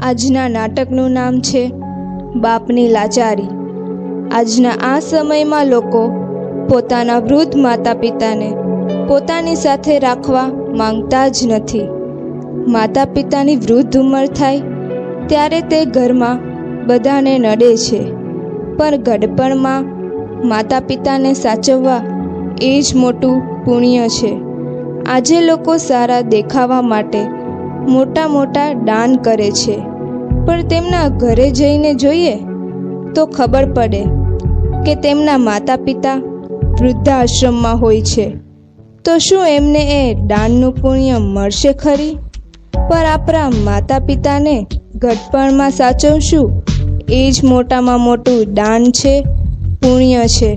આજના નાટકનું નામ છે બાપની લાચારી. આજના આ સમયમાં લોકો પોતાના વૃદ્ધ માતા પિતાને પોતાની સાથે રાખવા માંગતા જ નથી. માતા પિતાની વૃદ્ધ ઉંમર થાય ત્યારે તે ઘરમાં બધાને નડે છે, પણ ગડપણમાં માતા પિતાને સાચવવા એ જ મોટું પુણ્ય છે. આજે લોકો સારા દેખાવા માટે મોટા મોટા દાન કરે છે, પણ તેમના ઘરે જઈને જોઈએ તો ખબર પડે કે તેમના માતા પિતા વૃદ્ધાશ્રમમાં હોય છે. તો શું એમને એ દાનનું પુણ્ય મળશે ખરી? પર આપણા માતા પિતાને ઘડપણમાં સાચવશું એ જ મોટામાં મોટું દાન છે, પુણ્ય છે.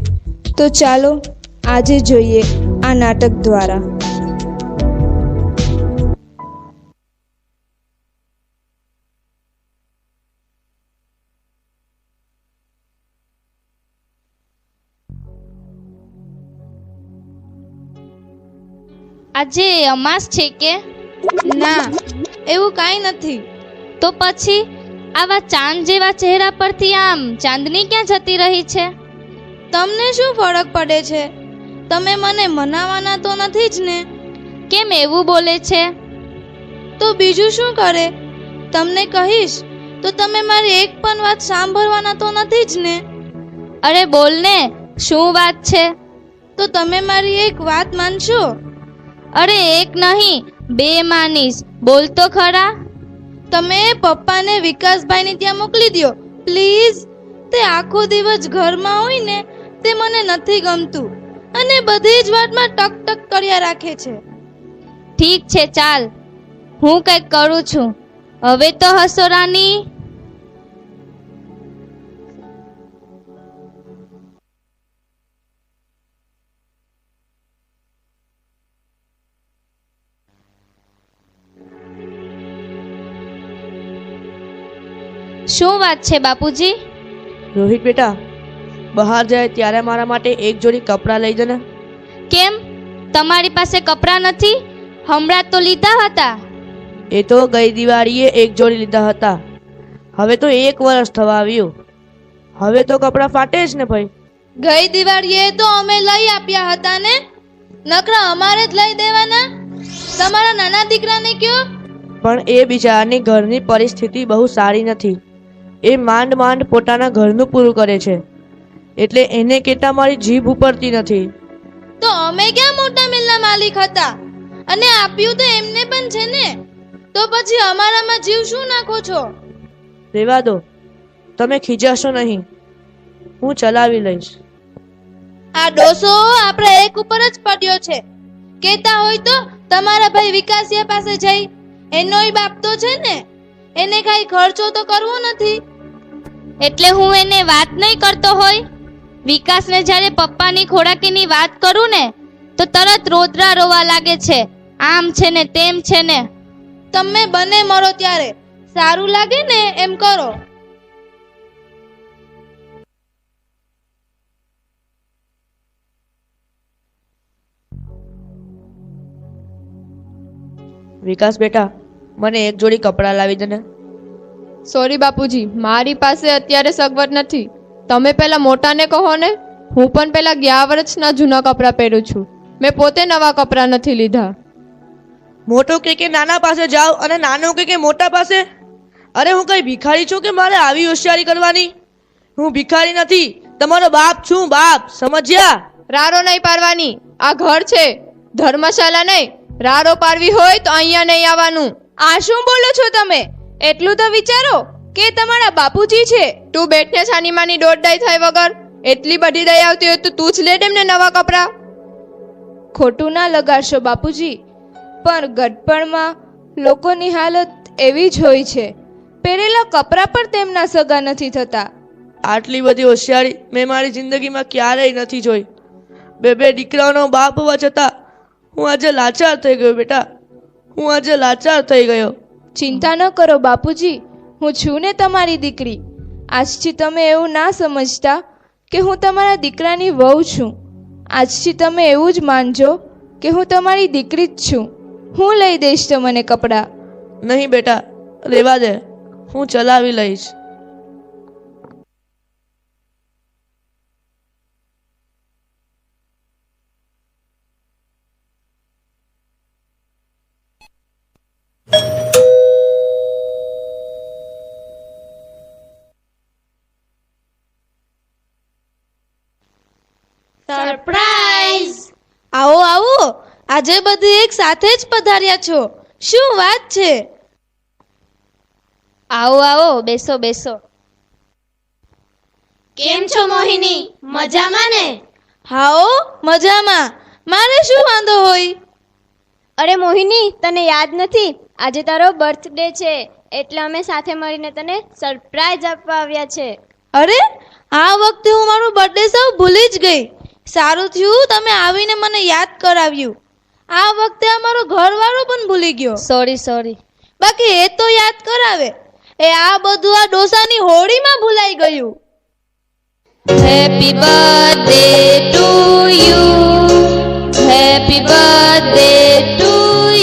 તો ચાલો આજે જોઈએ આ નાટક દ્વારા. આજે અમાસ છે કે? ના, એવું કાંઈ નથી. તો પછી આવા ચાંદ જેવા ચહેરા પરથી આમ ચાંદની ક્યાં જતી રહી છે? તમને શું ફરક પડે છે? તમે મને મનાવાના તો નથી જ ને? કેમ એવું બોલે છે? તો બીજું શું કરે? તમને કહીશ તો તમે મારી એક પણ વાત સાંભળવાના તો નથી જ ને? અરે બોલ ને, શું વાત છે? તો તમે મારી એક વાત માનશો? અરે એક નહીં, બે માનીશ. બોલ તો ખરા. તમે પપ્પાને વિકાસભાઈને ત્યાં મોકલી દો પ્લીઝ. તે આખો દિવસ ઘરમાં હોય ને તે મને નથી ગમતું અને બધી જ વાતમાં ટક ટક કર્યા રાખે છે. ઠીક છે, ચાલ, હું કંઈક કરું છું. હવે તો હસો રાની. શું વાત છે બાપુજી? રોહિત બેટા, બહાર જાય ત્યારે મારા માટે એક જોડી કપડાં લઈ જને. કેમ, તમારી પાસે કપડાં નથી? હમણાં તો લીધા હતા. એ તો ગઈ દિવાળીએ એક જોડી લીધા હતા. હવે તો 1 વર્ષ થવા આવ્યું. હવે તો કપડાં ફાટે જ ને ભાઈ. ગઈ દિવાળીએ તો અમે લઈ આપ્યા હતા ને, નકરા અમારે જ લઈ દેવાના. તમારા નાના દીકરાને કયો. પણ એ બિચારાની ઘરની પરિસ્થિતિ બહુ સારી નથી. એ માંડ માંડ પોતાના ઘરનું પૂરું કરે છે, એટલે એને કેટા મારી જીભ ઉપરતી નથી. તો અમે ક્યાં મોટા મિલના માલિક હતા? અને આપ્યું તો એમને પણ છે ને. તો પછી અમારામાં જીવ શું નાખો છો? રેવા દો, તમે ખીજાશો નહીં, હું ચલાવી લઈશ. આ ડોસો આપણા એક ઉપર જ પડ્યો છે. કેતા હોય તો તમારા ભાઈ વિકાસિયા પાસે જઈ, એનોય બાપ તો છે ને, એને કઈ ખર્ચો તો કરવો નથી. એટલે હું એને વાત નહીં કરતો હોય? વિકાસને જ્યારે પપ્પાની ખોરાકીની વાત કરું ને તો તરત રોદરા રોવા લાગે છે. આમ છે ને તેમ છે ને. તમે બને મરો ત્યારે સારું લાગે ને એમ કરો. વિકાસ બેટા, મને એક જોડી કપડાં લાવી દે ને. સોરી બાપુજી, મારી પાસે અત્યારે સગવડ નથી. તમે પેલા મોટાને કહો ને. હું પણ પેલા ગયા વર્ષના જૂના કપડાં પહેરું છું. મેં પોતે નવા કપડાં નથી લીધા. મોટો કે નાના પાસે જાઓ અને નાનો કે મોટા પાસે. અરે હું કઈ ભિખારી છું કે મારે આવી હોશિયારી કરવાની? હું ભિખારી નથી, તમારો બાપ છું, બાપ. સમજ્યા? રારો નહીં પાડવાની. આ ઘર છે, ધર્મશાળા નહીં. રારો પાડવી હોય તો અહીંયા નહીં આવવાનું. આ શું બોલો છો તમે? એટલું તો વિચારો કે તમારા બાપુજી છે. તું બેઠને છાનીમાની દોડદાઈ થાય વગર. એટલી બધી દઈ આવતી હોય તો તું જ લે તેમને નવા કપડાં. ખોટું ના લગાડશો બાપુજી, પણ ગડપણમાં લોકોની હાલત એવી જ હોય છે. પહેરેલા કપડાં પણ તેમના સગા નથી થતા. આટલી બધી હોશિયારી મેં મારી જિંદગીમાં ક્યારેય નથી જોઈ. બે દીકરાઓનો બાપ હોવા છતાં હું આજે લાચાર થઈ ગયો બેટા. હું આજે લાચાર થઈ ગયો. ચિંતા ન કરો બાપુજી, હું છું ને તમારી દીકરી. આજથી તમે એવું ના સમજતા કે હું તમારા દીકરાની વહુ છું. આજથી તમે એવું જ માનજો કે હું તમારી દીકરી જ છું. હું લઈ દઈશ તમને કપડાં. નહીં બેટા, રહેવા દે. હું ચલાવી લઈશ. સરપ્રાઈઝ! આવો આવો, આજે બધી એક સાથે જ પધાર્યા છો. શું વાત છે? આવો આવો, બેસો બેસો. કેમ છો મોહિની? મજામાં ને? હાઓ, મજામાં. મારે શું વાંધો હોય? અરે મોહિની, તને યાદ નથી? આજે તારો બર્થડે છે, એટલે અમે સાથે મળીને તને સરપ્રાઈઝ આપવા આવ્યા છે. અરે, આ વખતે હું મારું બર્થડે સાવ ભૂલી જ ગઈ. સારું થયું તમે આવીને મને યાદ કરાવ્યું. આ વખતે અમારો ઘરવાળો પણ ભૂલી ગયો. સોરી. બાકી એ તો યાદ કરાવે. આ બધું આ ડોસાની હોળીમાં ભૂલાઈ ગયું. Happy birthday to you, happy birthday to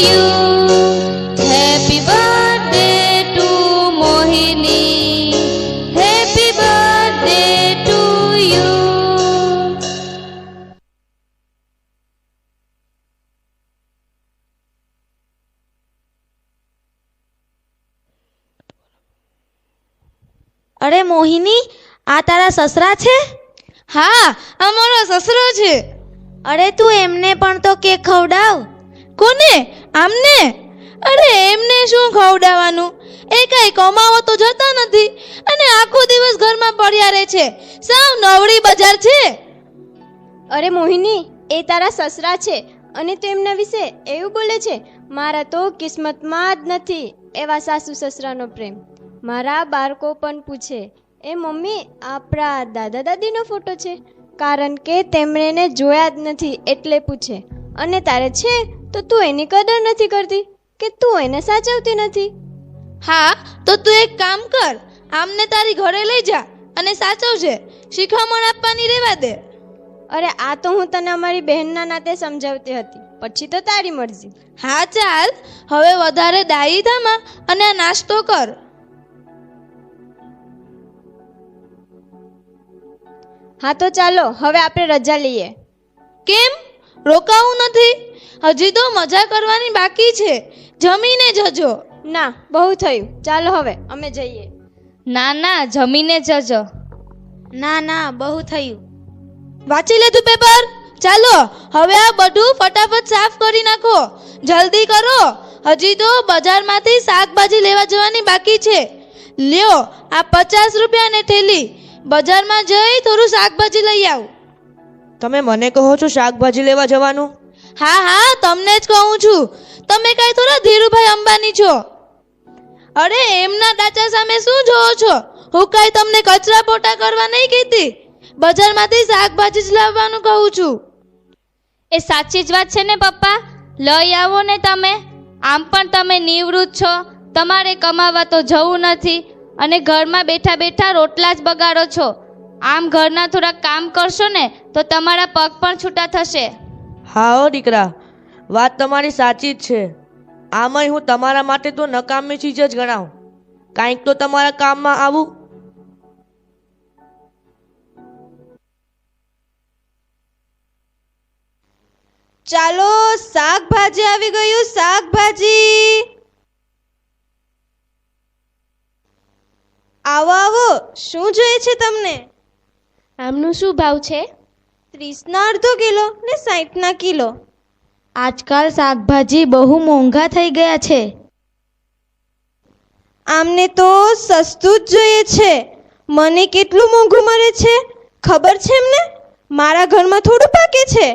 you, happy birthday to Mohini, happy birthday to you. અરે મોહિની, આ તારા સસરા છે? હા, અમારો સસરો છે. અરે તું એમને પણ તો કેક ખવડાવ. કોને? આમને? અરે એમને શું ખવડાવવાનું? એ કઈ કમાવા તો જતા નથી અને આખો દિવસ ઘરમાં પડ્યા રહે છે. સાવ નવરી બજાર છે. અરે મોહિની, એ તારા સસરા છે અને તું એમના વિશે એવું બોલે છે? મારા તો કિસ્મતમાં જ નથી એવા સાસુ સસરાનો પ્રેમ. મારા બાળકો પણ પૂછે, એ મમ્મી, આપણા દાદા દાદીનો ફોટો છે? કારણ કે તેમણે એને જોયા જ નથી એટલે પૂછે. અને તારે છે તો તું એની કદર નથી કરતી કે તું એને સાચવતી નથી? હા, તો તું એક કામ કર, આમને તારી ઘરે લઈ જા અને સાચવજે. શિખામણ આપવાની રહેવા દે. અરે આ તો હું તને અમારી બહેનના નાતે સમજાવતી હતી, પછી તો તારી મરજી. હા ચાલ, હવે વધારે ડાઈ થામાં અને આ નાસ્તો કર. હા તો ચાલો હવે આપણે રજા લઈએ. કેમ? રોકાવું નથી? હજી તો મજા કરવાની બાકી છે. જમીને જજો. ના, બહુ થયું, ચાલો હવે અમે જઈએ. ના, જમીને જજો. ના, બહુ થયું. વાંચી લેતું પેપર? ચાલો હવે આ બધું ફટાફટ સાફ કરી નાખો. જલ્દી કરો, હજી તો બજારમાંથી શાકભાજી લેવા જવાની બાકી છે. લ્યો આ 50 રૂપિયાની થેલી. બજારમાં જઈ થોડું શાકભાજી લઈ આવ. તમે મને કહો છો શાકભાજી લેવા જવાનું? હા, તમને જ કહું છું. તમે કઈ થોડા ધીરુભાઈ અંબાણી છો? અરે એમના ડાચા સામે શું જોવો છો? હું કઈ તમને કચરા પોટા કરવા નહીં કહેતી. બજારમાંથી શાકભાજી જ લાવવાનું કહું છું. એ સાચી જ વાત છે ને પપ્પા, લઈ આવો ને તમે. આમ પણ તમે નિવૃત્ત છો, તમારે કમાવા તો જવું નથી અને ઘરમાં બેઠા બેઠા રોટલા જ બગાડો છો. આમ ઘરના થોડા કામ કરશો ને તો તમારા પગ પણ છૂટા થશે. હા હો દીકરા, વાત તમારી સાચી જ છે. આમાંય હું તમારા માટે તો નકામી ચીજ જ ગણાવું. કાંઈક તો તમારા કામમાં આવું. ચાલો, શાકભાજી આવી ગયું, શાકભાજી. આવો, શું જોઈએ છે તમને? આમનું શું ભાવ છે? 30ના અડધો કિલો ને 60ના કિલો. આજકાલ શાકભાજી બહુ મોંઘા થઈ ગયા છે. આમને તો સસ્તું જ જોઈએ છે. મને કેટલું મોંઘું મળે છે ખબર છે એમને? મારા ઘરમાં થોડું પાકે છે.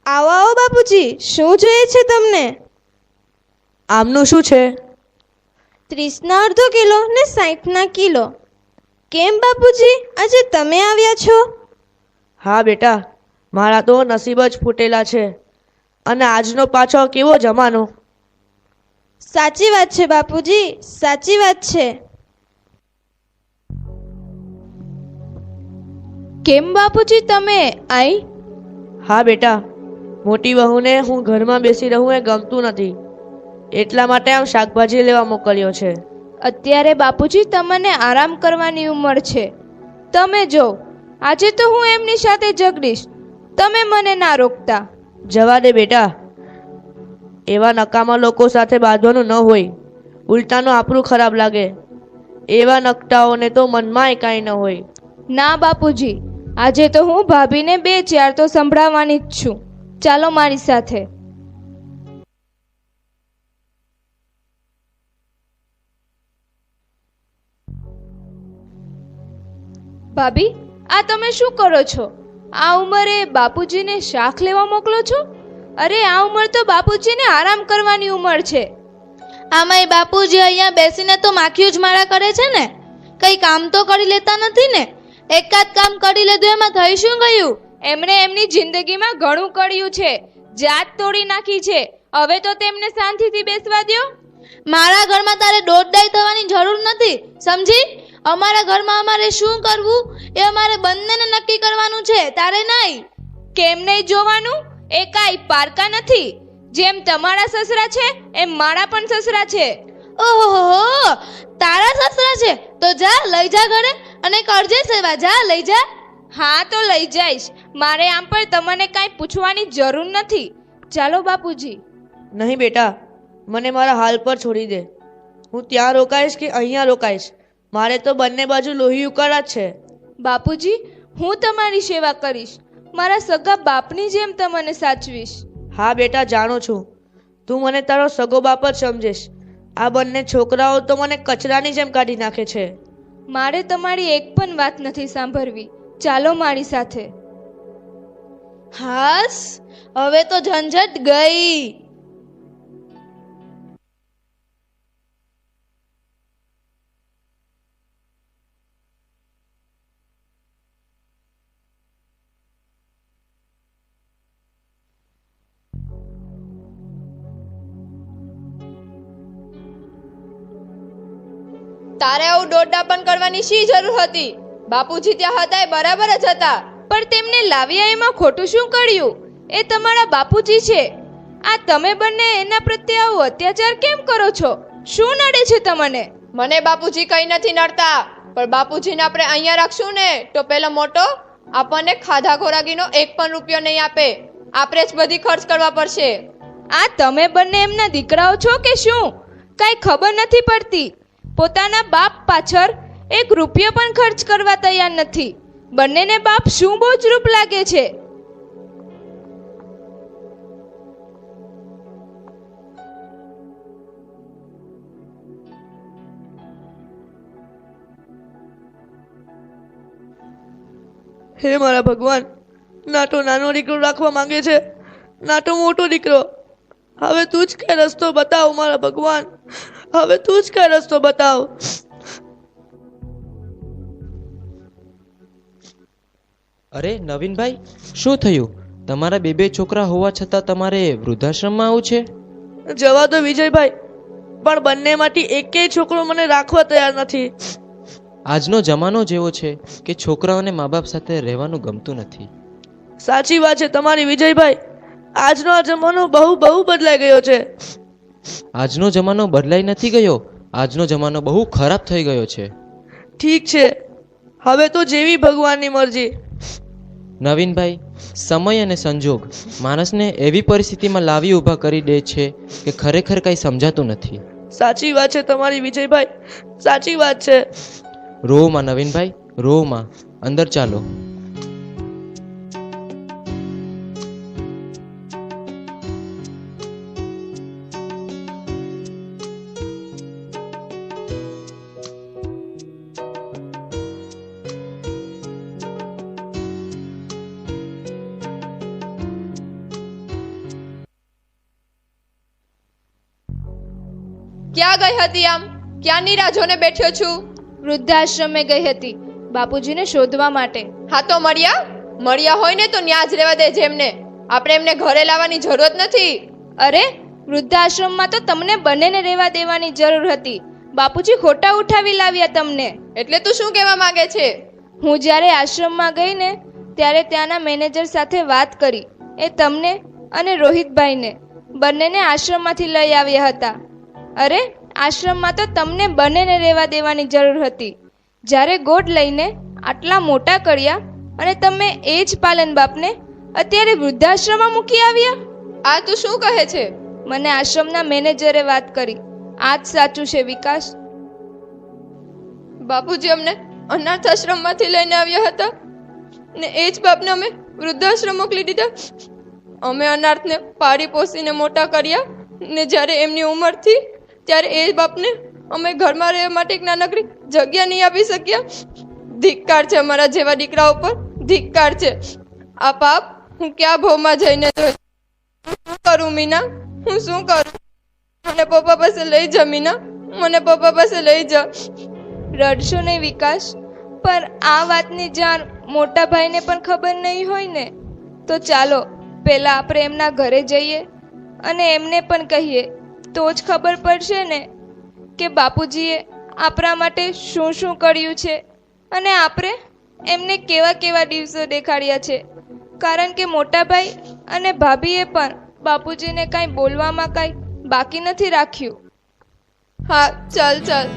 આવો બાપુજી, શું જોઈએ છે તમને? આમનું શું છે? 30ના અડધો કિલો ને 60ના કિલો. કેમ બાપુજી, આજે તમે આવ્યા છો? હા બેટા, મારા તો નસીબ જ ફૂટેલા છે. અને આજનો પાછો કેવો જમાનો. સાચી વાત છે બાપુજી, સાચી વાત છે. કેમ બાપુજી તમે આઈ? હા બેટા, મોટી વહુને હું ઘરમાં બેસી રહું એ ગમતું નથી. એટલા માટે આમ શાકભાજી લેવા મોકલ્યો છે. અત્યારે બાપુજી તમને આરામ કરવાની ઉંમર છે. તમે જો આજે તો હું એમની સાથે ઝઘડીશ, તમે મને ના રોકતા. જવા દે બેટા, એવા નકામા લોકો સાથે બાંધવાનું ન હોય, ઉલટાનું આપણું ખરાબ લાગે. એવા નકટાઓને તો મનમાં કાંઈ ન હોય. ના બાપુજી, આજે તો હું ભાભીને 2-4 તો સંભળાવવાની જ છું. ચાલો મારી સાથે. ભાભી, આ તમે શું કરો છો? આ ઉંમરે બાપુજીને શાક લેવા મોકલો છો? અરે આ ઉંમર તો બાપુજીને આરામ કરવાની ઉંમર છે. આમાંય બાપુજી અહીંયા બેસીને તો માખીઓ જ માળા કરે છે ને, કઈ કામ તો કરી લેતા નથી ને. એકાદ કામ કરી લીધું એમાં થઈ શું ગયું? એમણે એમની જિંદગીમાં ઘણું કર્યું છે, જાત તોડી નાખી છે. હવે તો તેમને શાંતિથી બેસવા દ્યો. મારા ઘરમાં તારે દોડદાઈ થવાની જરૂર નથી, સમજી? અમારા ઘરમાં અમારે શું કરવું એ અમારે બંનેને નક્કી કરવાનું છે, તારે નહીં. કેમ નહીં જોવાનું? એ કાંઈ પારકા નથી. જેમ તમારા સસરા છે એમ મારા પણ સસરા છે. ઓહો, તારા સસરા છે તો જા લઈ જા ઘરે અને કરજે સેવા. જા લઈ જા. હા તો લઈ જઈશ. મારે આમ પણ તમને કાંઈ પૂછવાની જરૂર નથી. ચાલો બાપુજી. નહીં બેટા, મને મારા હાલ પર છોડી દે. હું ત્યાં રોકાઈશ કે અહીંયા રોકાઈશ, મારે તો બંને બાજુ લોહી ઉકાળા જ છે. બાપુજી, હું તમારી સેવા કરીશ. મારા સગા બાપની જેમ તમને સાચવીશ. હા બેટા, જાણું છું તું મને તારો સગો બાપ જ સમજીશ. આ બંને છોકરાઓ તો મને કચરાની જેમ કાઢી નાખે છે. મારે તમારી એક પણ વાત નથી સાંભળવી. ચાલો મારી સાથે. હાસ, હવે તો ઝંઝટ ગઈ. તારે આવું દોડડાપણ કરવાની શી જરૂર હતી? બાપુજી ત્યાં હતા એ બરાબર જ હતા. પણ તેમને લાવ્યા એમાં ખોટું શું કર્યું? એ તમારા બાપુજી છે. આ તમે બંને એના પ્રત્યે આવો અત્યાચાર કેમ કરો છો? શું નડે છે તમને? મને બાપુજી કઈ નથી નડતા, પણ બાપુજીને આપણે અહીંયા રાખશું ને તો પેલો મોટો આપણને ખાધા ખોરાકીનો 1 પણ રૂપિયો નહીં આપે. આપણે જ બધી ખર્ચ કરવા પડશે. આ તમે બંને એમના દીકરાઓ છો કે શું? કાંઈ ખબર નથી પડતી. પોતાના બાપ પાછળ 1 રૂપિયો પણ ખર્ચ કરવા તૈયાર નથી. બંનેને બાપ શું બોજરૂપ લાગે છે. હે મારા ભગવાન, ના તો નાનો દીકરો રાખવા માંગે છે, ના તો મોટો દીકરો. હવે તું જ કઈ રસ્તો બતાવ મારા ભગવાન, હવે તું જ કઈ રસ્તો બતાવ. અરે નવીનભાઈ, શું થયું? તમારા 2 છોકરા હોવા છતાં તમારે વૃદ્ધાશ્રમમાં આવું છે? જવા દો વિજયભાઈ, પણ બંનેમાંથી એકેય છોકરો મને રાખવા તૈયાર નથી. આજનો જમાનો જેવો છે કે છોકરાઓને મા બાપ સાથે રહેવાનું ગમતું નથી. સાચી વાત છે તમારી વિજયભાઈ. આજનો આ જમાનો બહુ બદલાઈ ગયો છે. આજનો જમાનો બદલાઈ નથી ગયો, આજનો જમાનો બહુ ખરાબ થઈ ગયો છે. ઠીક છે, હવે તો જેવી ભગવાનની મરજી. નવીનભાઈ, સમય અને સંજોગ માણસને એવી પરિસ્થિતિમાં લાવી ઊભા કરી દે છે કે ખરેખર કંઈ સમજાતું નથી. સાચી વાત છે તમારી વિજયભાઈ, સાચી વાત છે. રો માં નવીનભાઈ, રો માં. અંદર ચાલો. ક્યાં ગઈ હતી આમ? ક્યાંની રાહ જોને બેઠ્યો છું? વૃદ્ધાશ્રમે ગઈ હતી બાપુજીને શોધવા માટે. હા તો મળ્યા હોય ને તો ન્યા જ રહેવા દે જેમને. આપણે એમને ઘરે લાવવાની જરૂરત નથી. અરે વૃદ્ધાશ્રમમાં તો તમને બંનેને રહેવા દેવાની જરૂર હતી. બાપુજી ખોટા ઉઠાવી લાવ્યા તમને. એટલે તું શું કહેવા માંગે છે? હું જ્યારે આશ્રમમાં ગઈ ને ત્યારે ત્યાંના મેનેજર સાથે વાત કરી. એ તમને અને રોહિતભાઈને બંનેને આશ્રમમાંથી લઈ આવ્યા હતા. અરે આશ્રમમાં તો તમને બંનેને રહેવા દેવાની જરૂર હતી. જ્યારે ગોદ લઈને આટલા મોટા કર્યા અને તમે એ જ પાલન બાપને અત્યારે વૃદ્ધાશ્રમમાં મૂકી આવ્યા. આ તું શું કહે છે? મને આશ્રમના મેનેજરે વાત કરી. આ જ સાચું છે વિકાસ. બાપુજી અમને અનાથ આશ્રમમાંથી લઈને આવ્યા હતા ને એ જ બાપને અમે વૃદ્ધાશ્રમ મોકલી દીધા. અમે અનાથને પાળી પોસીને મોટા કર્યા ને જ્યારે એમની ઉંમર થઈ ત્યારે એ બાપને અમે ઘરમાં રહેવા માટે એક નાનકડી જગ્યા નહીં આપી શક્યા. ધિક્કાર છે અમારા જેવા દીકરા ઉપર, ધિક્કાર છે. આ પાપ હું ક્યાં ભાવમાં જઈને જોઈ શું કરું મીના, હું શું કરું? મને પપ્પા પાસે લઈ જા મીના, મને પપ્પા પાસે લઈ જા. રડશો નહીં વિકાસ, પણ આ વાતની જાણ મોટા ભાઈને પણ ખબર નહીં હોય ને. તો ચાલો પહેલાં આપણે એમના ઘરે જઈએ અને એમને પણ કહીએ, તો જ ખબર પડશે ને કે બાપુજીએ આપણા માટે શું શું કર્યું છે અને આપણે એમને કેવા કેવા દિવસો દેખાડ્યા છે. કારણ કે મોટા ભાઈ અને ભાભીએ પણ બાપુજીને કાંઈ બોલવામાં કાંઈ બાકી નથી રાખ્યું. હા ચાલ ચાલ.